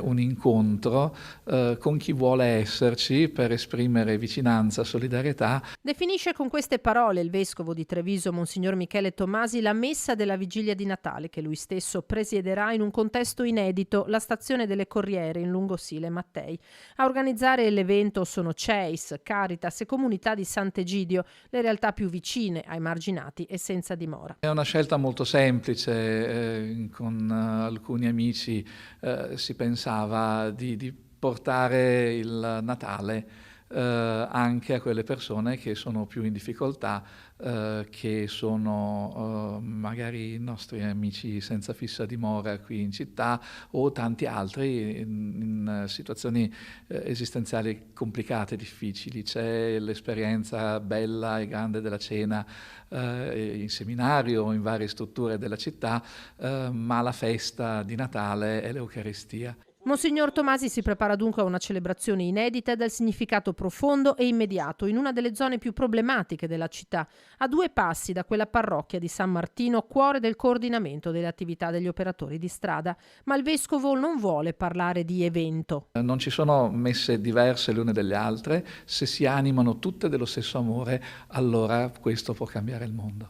Un incontro con chi vuole esserci per esprimere vicinanza, solidarietà. Definisce con queste parole il vescovo di Treviso, Monsignor Michele Tomasi, la messa della vigilia di Natale che lui stesso presiederà in un contesto inedito, la stazione delle Corriere in lungo Sile Mattei. A organizzare l'evento sono CEIS, Caritas e Comunità di Sant'Egidio, le realtà più vicine ai marginati e senza dimora. È una scelta molto semplice, con alcuni amici si pensava di portare il Natale anche a quelle persone che sono più in difficoltà, che sono magari i nostri amici senza fissa dimora qui in città o tanti altri in situazioni esistenziali complicate, difficili. C'è l'esperienza bella e grande della cena in seminario o in varie strutture della città, ma la festa di Natale è l'Eucaristia. Monsignor Tomasi si prepara dunque a una celebrazione inedita e dal significato profondo e immediato in una delle zone più problematiche della città, a 2 passi da quella parrocchia di San Martino, cuore del coordinamento delle attività degli operatori di strada. Ma il vescovo non vuole parlare di evento. Non ci sono messe diverse le une dalle altre, se si animano tutte dello stesso amore, allora questo può cambiare il mondo.